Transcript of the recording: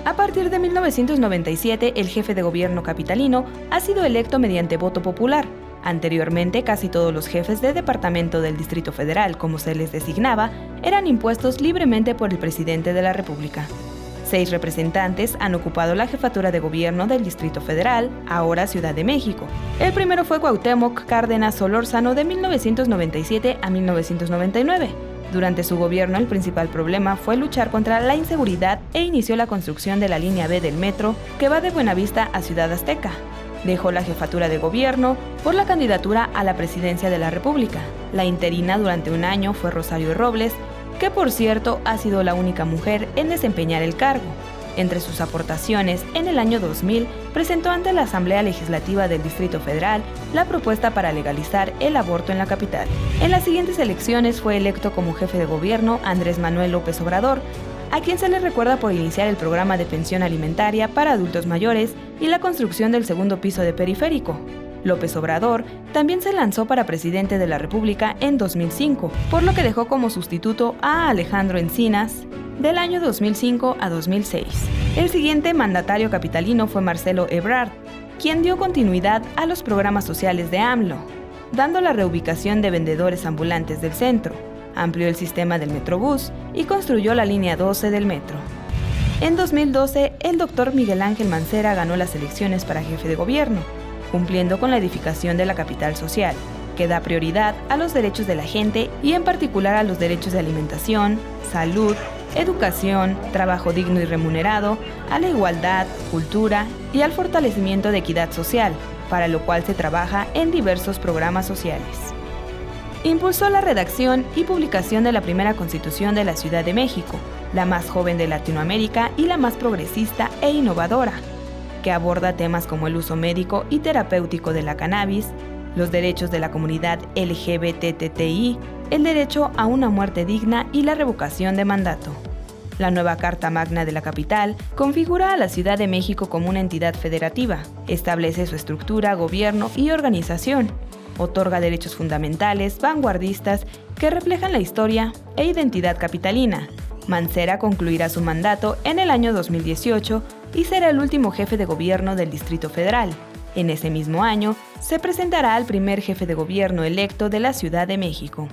A partir de 1997, el jefe de gobierno capitalino ha sido electo mediante voto popular. Anteriormente, casi todos los jefes de departamento del Distrito Federal, como se les designaba, eran impuestos libremente por el presidente de la República. 6 representantes han ocupado la jefatura de gobierno del Distrito Federal, ahora Ciudad de México. El primero fue Cuauhtémoc Cárdenas Solórzano de 1997 a 1999. Durante su gobierno, el principal problema fue luchar contra la inseguridad e inició la construcción de la línea B del metro que va de Buenavista a Ciudad Azteca. Dejó la jefatura de gobierno por la candidatura a la presidencia de la República. La interina durante un año fue Rosario Robles, que por cierto ha sido la única mujer en desempeñar el cargo. Entre sus aportaciones, en el año 2000 presentó ante la Asamblea Legislativa del Distrito Federal la propuesta para legalizar el aborto en la capital. En las siguientes elecciones fue electo como jefe de gobierno Andrés Manuel López Obrador, a quien se le recuerda por iniciar el programa de pensión alimentaria para adultos mayores y la construcción del segundo piso de Periférico. López Obrador también se lanzó para presidente de la República en 2005, por lo que dejó como sustituto a Alejandro Encinas del año 2005 a 2006. El siguiente mandatario capitalino fue Marcelo Ebrard, quien dio continuidad a los programas sociales de AMLO, dando la reubicación de vendedores ambulantes del centro, amplió el sistema del Metrobús y construyó la línea 12 del metro. En 2012, el doctor Miguel Ángel Mancera ganó las elecciones para jefe de gobierno, cumpliendo con la edificación de la capital social, que da prioridad a los derechos de la gente y en particular a los derechos de alimentación, salud, educación, trabajo digno y remunerado, a la igualdad, cultura y al fortalecimiento de equidad social, para lo cual se trabaja en diversos programas sociales. Impulsó la redacción y publicación de la primera Constitución de la Ciudad de México, la más joven de Latinoamérica y la más progresista e innovadora, que aborda temas como el uso médico y terapéutico de la cannabis, los derechos de la comunidad LGBTTI, el derecho a una muerte digna y la revocación de mandato. La nueva Carta Magna de la capital configura a la Ciudad de México como una entidad federativa, establece su estructura, gobierno y organización, otorga derechos fundamentales, vanguardistas, que reflejan la historia e identidad capitalina. Mancera concluirá su mandato en el año 2018 y será el último jefe de gobierno del Distrito Federal. En ese mismo año, se presentará al primer jefe de gobierno electo de la Ciudad de México.